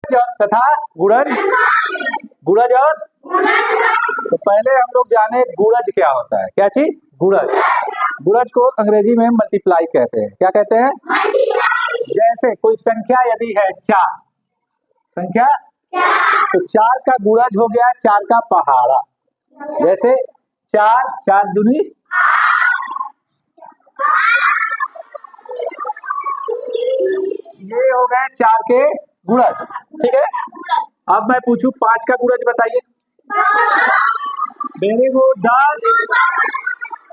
तथा गुणन, गुणज और, तो पहले हम लोग जाने गुणज क्या होता है। क्या चीज? गुणज। गुणज को अंग्रेजी में मल्टीप्लाई कहते हैं। क्या कहते हैं? जैसे कोई संख्या यदि है 4, संख्या तो 4 का गुणज हो गया 4 का पहाड़ा। जैसे 4 4 दूनी, ये हो गए 4 के गुणज। ठीक है, अब मैं पूछूं 5 का गुणज बताइए। Very good, 10,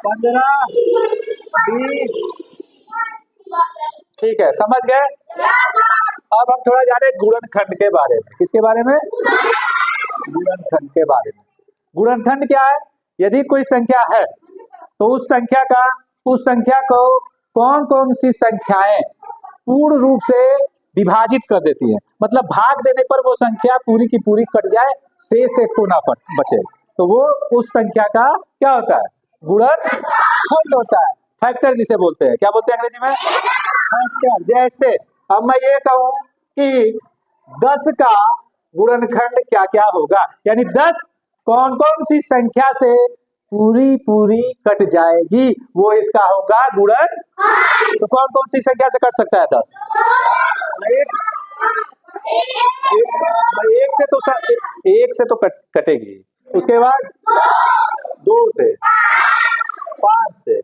15, 20। ठीक है, समझ गए। अब हम थोड़ा जाने गुणनखंड के बारे में। किसके बारे में? गुणनखंड के बारे में। गुणनखंड क्या है? यदि कोई संख्या है तो उस संख्या को कौन कौन सी संख्याएं पूर्ण रूप से विभाजित कर देती है, मतलब भाग देने पर वो संख्या पूरी की पूरी कट जाए, शेष एक को ना बचे, तो वो उस संख्या का क्या होता है? गुणनखंड होता है। फैक्टर जिसे बोलते हैं। क्या बोलते हैं अंग्रेजी में? फैक्टर। जैसे अब मैं ये कहूं कि 10 का गुणनखंड क्या क्या होगा, यानी 10 कौन कौन सी संख्या से पूरी पूरी कट जाएगी, वो इसका होगा गुणन। तो कौन कौन सी संख्या से कट सकता है 10? एक से तो कटेगी, उसके बाद 2 से, 5 से,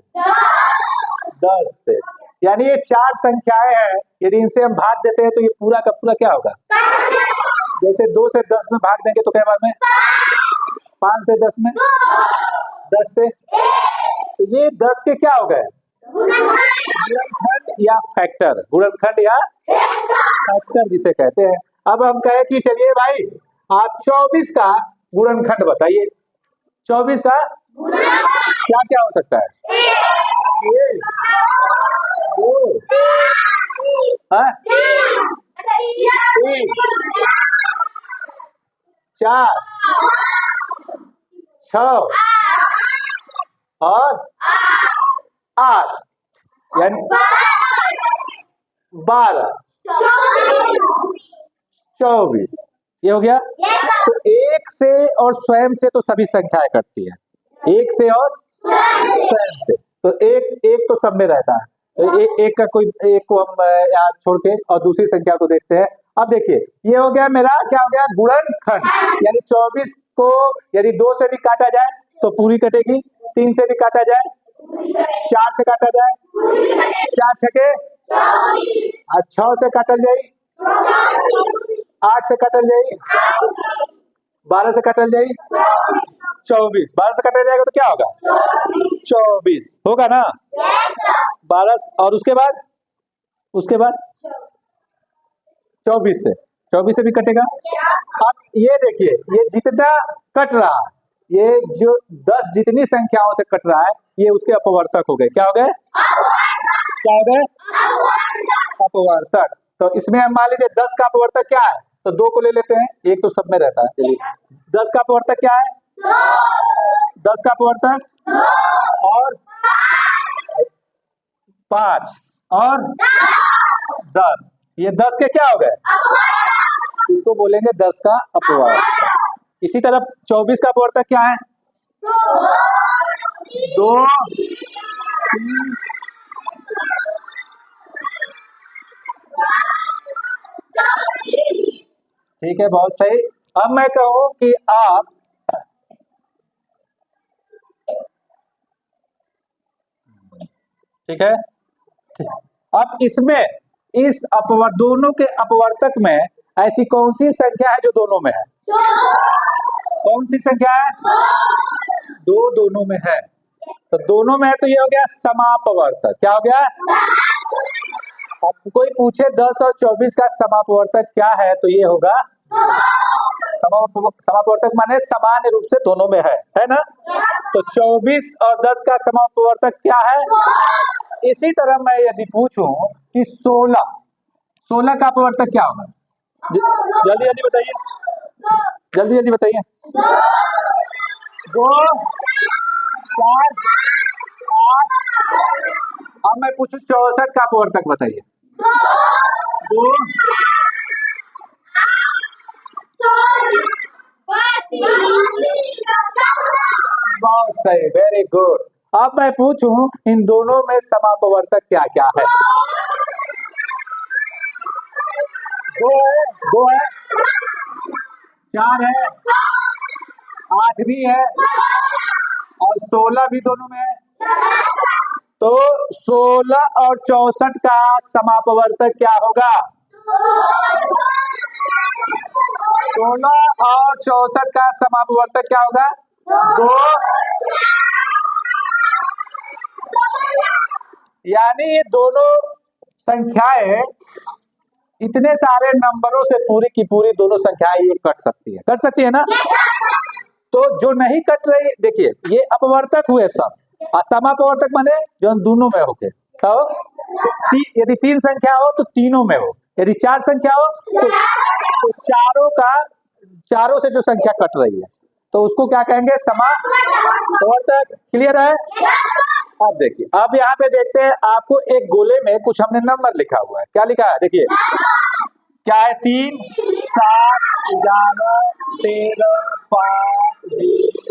10 से, यानी ये 4 संख्याएं हैं। यदि इनसे हम भाग देते हैं तो ये पूरा का पूरा क्या होगा? जैसे 2 से 10 में भाग देंगे तो क्या बार में? 5 से 10 में, 10 से, तो ये 10 के क्या हो गए? गुणनखंड या फैक्टर। गुणनखंड या फैक्टर जिसे कहते हैं। अब हम कहे कि चलिए भाई आप 24 का गुणनखंड बताइए। 24 का क्या क्या हो सकता है? 1, 2, 3, 4, 6 और 8, यानी 12, 24। ये हो गया। तो 1 से और स्वयं से तो सभी संख्याएं कटती है, 1 से और स्वयं से, तो एक तो सब में रहता है। तो एक का कोई एक को हम यहाँ छोड़ के और दूसरी संख्या को देखते हैं। अब देखिए ये हो गया मेरा, क्या हो गया? गुणनखंड। यानी 24 को यदि 2 से भी काटा जाए तो पूरी कटेगी, 3 से भी काटा जाए, 4 से काटा जाए, 4 छके, 6 से काटल जाई, 8 से काटल जाई, 12 से काटल जाई, 24। 12 से काटा जाएगा तो क्या होगा? 24 होगा ना। 12 और उसके बाद 24 से भी कटेगा। अब ये देखिए ये जितना कट रहा, ये जो 10 जितनी संख्याओं से कट रहा है, ये उसके अपवर्तक हो गए। क्या हो गए? क्या हो गए? अपवर्तक। तो इसमें हम मान लीजिए 10 का अपवर्तक क्या है, तो 2 को ले लेते हैं, एक तो सब में रहता है। चलिए 10 का अपवर्तक क्या है? 10 का अपवर्तक और 5 और 10, ये 10 के क्या हो गए? इसको बोलेंगे 10 का अपवर्तक। इसी तरह 24 का अपवर्तक क्या है? 2, 3, ठीक है, बहुत सही। अब मैं कहूं कि आप ठीक है, अब इसमें इस दोनों के अपवर्तक में ऐसी कौन सी संख्या है जो दोनों में है? कौन सी संख्या है? 2 दोनों में है, तो दोनों में है तो ये हो गया समापवर्तक। क्या हो गया? अब कोई पूछे 10 और 24 का समापवर्तक क्या है, तो ये होगा समापवर्तक माने समान रूप से दोनों में है ना। तो 24 और 10 का समापवर्तक क्या है? इसी तरह मैं यदि पूछूं कि 16 का अपवर्तक क्या होगा? जल्दी जल्दी बताइए, जल्दी जल्दी बताइए। 2, 4, 8। अब मैं पूछूं 64 का अपवर्तक बताइए। 2, बहुत सही, वेरी गुड। अब मैं पूछूं इन दोनों में समापवर्तक क्या क्या है? दो है, 4 है, 8 भी है और 16 भी दोनों में है। तो 16 और 64 का समापवर्तक क्या होगा? 16 और 64 का समापवर्तक क्या होगा? 2। यानी ये दोनों संख्याएं इतने सारे नंबरों से पूरी की पूरी दोनों संख्याएं ये कट सकती है ना? तो जो नहीं कट रही, देखिए ये अपवर्तक हुए सब, और समापवर्तक माने जो दोनों में होके। तो यदि 3 संख्या हो तो तीनों में हो, यदि 4 संख्या हो तो चारों से जो संख्या कट रही है तो उसको क्या कहेंगे? समापवर्तक। क्लियर है? अब देखिए, अब यहाँ पे देखते हैं, आपको एक गोले में कुछ हमने नंबर लिखा हुआ है। क्या लिखा है? देखिए क्या है? 3, 7, 11, 13, 5, 20,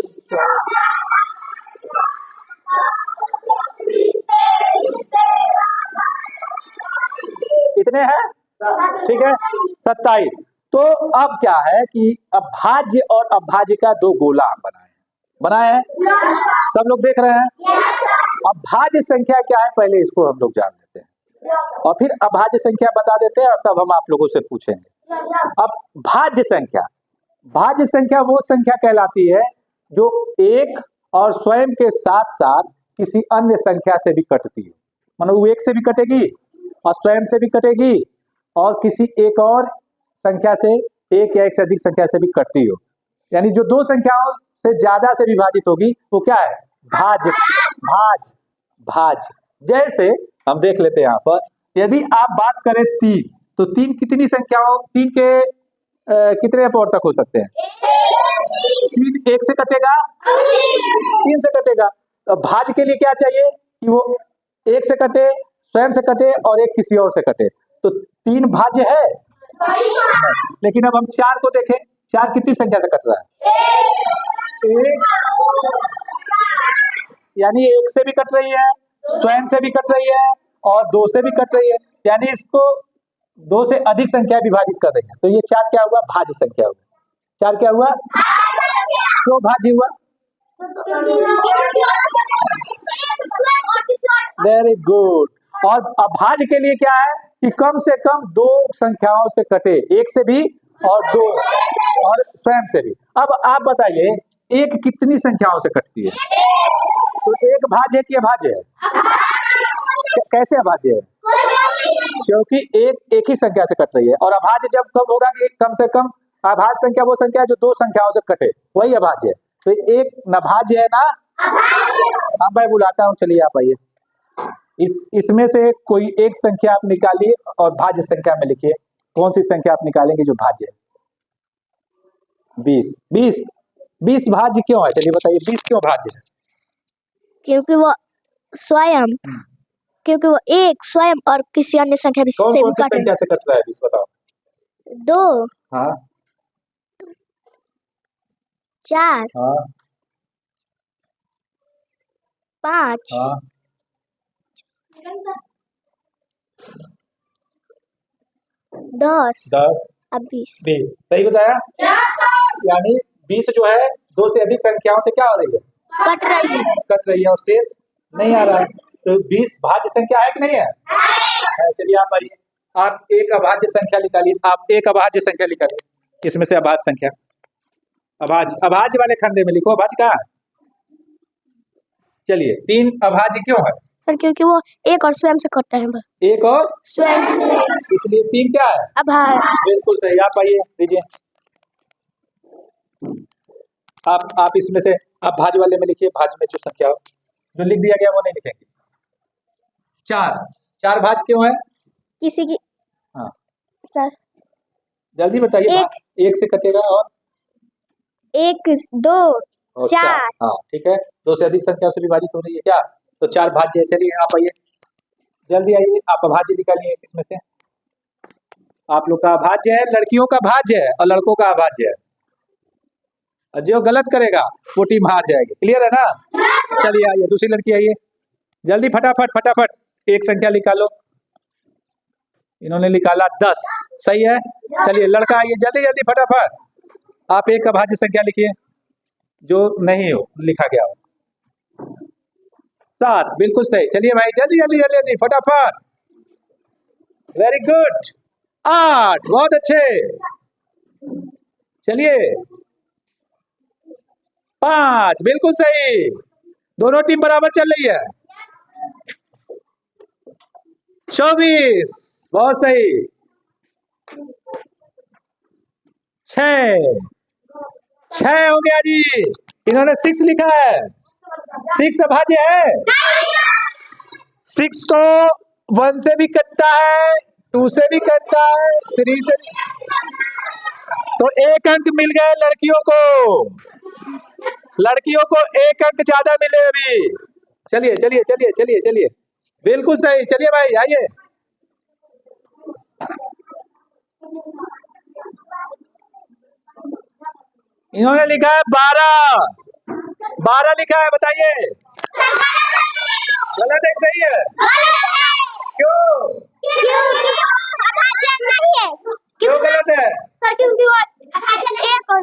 कितने हैं? ठीक है, 27। तो अब क्या है कि अभाज्य और अभाज्य का 2 गोला हम बनाए हैं, सब लोग देख रहे हैं। अभाज्य संख्या क्या है पहले इसको हम लोग जान लेते हैं और फिर अभाज्य संख्या बता देते हैं और तब हम आप लोगों से पूछेंगे। अब भाज्य संख्या वो संख्या कहलाती है जो एक और स्वयं के साथ साथ किसी अन्य संख्या से भी कटती है। मतलब वो एक से भी कटेगी और स्वयं से भी कटेगी और किसी एक और संख्या से, एक या एक से अधिक संख्या से भी कटती हो। यानी जो 2 संख्याओं से ज्यादा से विभाजित होगी वो क्या है? भाज्य। जैसे हम देख लेते हैं यहाँ पर, यदि आप बात करें 3, तो 3 कितनी संख्याओं, 3 के कितने अपवर्तक हो सकते हैं? 3 1 से कटेगा, 3 से कटेगा। तो भाज्य के लिए क्या चाहिए कि वो 1 से कटे, स्वयं से कटे और एक किसी और से कटे। तो 3 भाज्य है, लेकिन अब हम 4 को देखें, 4 कितनी संख्या से कट रहा है? 1, यानी 1 से भी कट रही है, स्वयं से भी कट रही है और 2 से भी कट रही है, यानी इसको 2 से अधिक संख्या विभाजित कर रही है। तो ये 4 क्या हुआ? भाज्य संख्या हुआ। 4 क्या हुआ? क्यों भाज्य हुआ? Very good. और अभाज्य के लिए क्या है कि कम से कम 2 संख्याओं से कटे, 1 से भी और 2 और स्वयं से भी। अब आप बताइए, 1 कितनी संख्याओं से कटती है? तो 1 भाज्य है कि अभाज्य है? कैसे अभाज्य है? क्योंकि एक ही संख्या से कट रही है। और अभाज्य जब कब होगा कि कम से कम, अभाज्य संख्या वो संख्या है जो 2 संख्याओं से कटे, वही अभाज्य है। तो एक नभाज्य है ना? अब मैं बुलाता हूँ, चलिए आप आइए। इसमें से कोई एक संख्या आप निकालिए और भाज्य संख्या में लिखिए। कौन सी संख्या आप निकालेंगे जो भाज्य है? 20 भाज्य क्यों है? चलिए बताइए, 20 क्यों भाज्य है? क्योंकि वो एक स्वयं और किसी अन्य संख्या से भी कौन सी संख्या से कट रहा है 20? बताओ। 2, हाँ, 4, हाँ, 5, हाँ, 10 10, और 20। सही बताया? यानी 20 जो है 2 से अधिक संख्याओं से क्या हो रही है? कट रही है और शेष नहीं आ रहा है। तो 20 भाज्य संख्या है कि नहीं है? चलिए आप आइए, आप एक अभाज्य संख्या निकालिए। आप एक अभाज्य संख्या निकालिए, इसमें से अभाज्य संख्या, अभाज्य वाले खंडे में लिखो। अभाज्य कहाँ है? चलिए, 3 अभाज्य क्यों है? सर क्योंकि वो एक और स्वयं से कटता है। एक और स्वयं, इसलिए 3 क्या है? अभाज्य। बिल्कुल सही। आप आइए, लीजिए। आप इसमें से आप भाज्य वाले में लिखिए। भाज्य में जो संख्या हो, जो लिख दिया गया वो नहीं लिखेंगे। 4 भाज्य क्यों है? किसी की, हाँ सर जल्दी बताइए। 1 से कटेगा और 1, 2, 4। हाँ ठीक है, 2 से अधिक संख्या से विभाजित हो रही है क्या? तो 4 भाज्य है। चलिए आप आइए, जल्दी आइए, आप अभाज्य निकालिए। इसमें से आप लोग का अभाज्य है, लड़कियों का भाज्य है और लड़कों का अभाज्य है। और जो गलत करेगा वो टीम हार जाएगी। क्लियर है ना? चलिए आइए, दूसरी लड़की आइए, जल्दी फटाफट फटाफट एक संख्या निकालो। इन्होंने निकाला 10, सही है। चलिए लड़का आइए, जल्दी जल्दी फटाफट आप एक अभाज्य संख्या लिखिए जो नहीं हो लिखा गया हो। 7, बिल्कुल सही। चलिए भाई जल्दी जल्दी जल्दी जल्दी फटाफट, वेरी गुड। 8, बहुत अच्छे। चलिए 5, बिल्कुल सही। दोनों टीम बराबर चल रही है। 24, बहुत सही। 6 हो गया जी। इन्होंने 6 लिखा है। 6 अभाज्य है। 6 तो 1 से भी कटता है, 2 से भी कटता है, 3 से भी। तो 1 अंक मिल गए लड़कियों को। लड़कियों को 1 अंक ज्यादा मिले अभी। चलिए चलिए चलिए चलिए चलिए, बिल्कुल सही। चलिए भाई आइए। इन्होंने लिखा है 12। 12 लिखा है, बताइए गलत है सही है? क्यों क्यों गलत है? सर क्योंकि वो अभाज्य नहीं है, और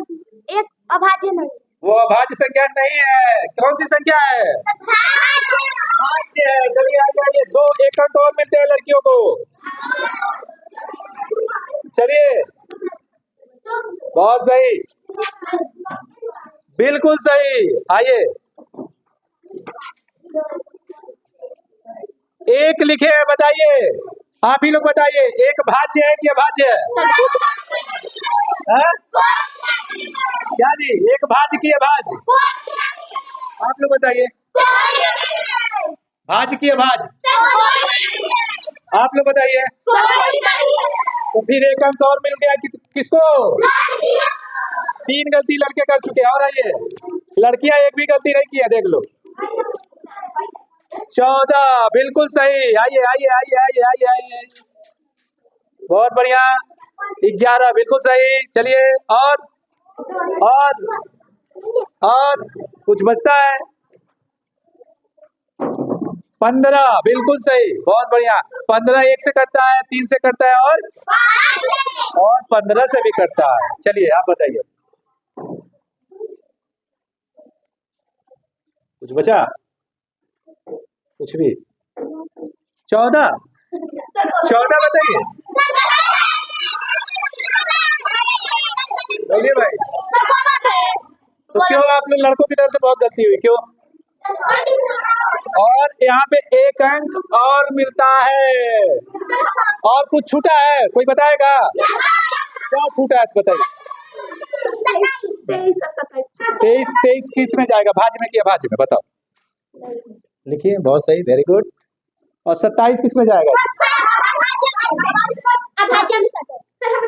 एक अभाज्य नहीं। वो अभाज्य संख्या नहीं है। कौन सी संख्या है? अभाज्य है। चलिए आगे आइए, 2 1 अंक और मिलते हैं लड़कियों को। चलिए बहुत सही, बिल्कुल सही। आइए, 1 लिखे हैं, बताइए आप ही लोग बताइए, एक भाज्य है कि अभाज्य है? हाँ? क्या जी, एक भाज्य की अभाज्य? आप लोग बताइए, भाज्य की अभाज्य? आप लोग बताइए। तो फिर 1 अंक और मिल गया किसको? 3 गलती लड़के कर चुके हैं। और आइए, लड़कियां एक भी गलती नहीं की है, देख लो। 14, बिल्कुल सही। आइए आइए आइए आइए आइए आइए, बहुत बढ़िया। 11, बिल्कुल सही। चलिए और कुछ बचता है। 15, बिल्कुल सही, बहुत बढ़िया। 15 1 से कटता है, 3 से कटता है और 15 से भी कटता है। चलिए आप बताइए, कुछ बचा? कुछ भी? 14 बताइए। बोलिए भाई, तो क्यों आप लोग लड़कों की तरफ से बहुत गलती हुई, क्यों? और यहाँ पे 1 अंक और मिलता है। और कुछ छूटा है, कोई बताएगा क्या छूटा है? बताइए। 23 किस में जाएगा, भाज्य में कि अभाज्य में? बताओ, लिखिए। बहुत सही, वेरी गुड। और 27 किस में जाएगा?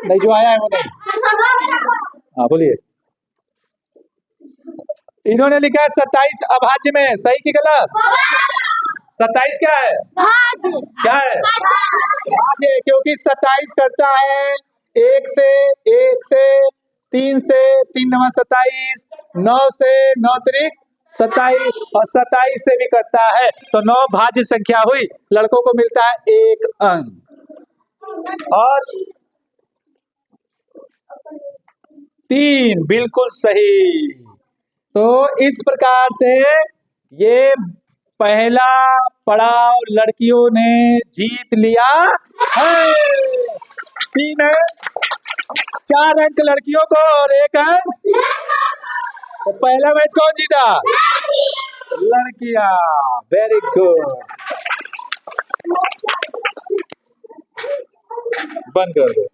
नहीं, जो आया है वो नहीं। हाँ बोलिए। इन्होंने लिखा है 27 अभाज्य में, सही कि गलत? 27 क्या है? क्या है? भाज्य, क्योंकि 27 करता है 1 से 3 से 3 9 27, 9 से 9 त्रिक 27 और 27 से भी करता है। तो 9 भाज्य संख्या हुई। लड़कों को मिलता है 1 अंक। और 3, बिल्कुल सही। तो इस प्रकार से ये पहला पड़ाव लड़कियों ने जीत लिया है। 3 है, 4 अंक लड़कियों को और 1 अंक। तो पहला मैच कौन जीता? लड़कियां। वेरी गुड, बंद कर दो।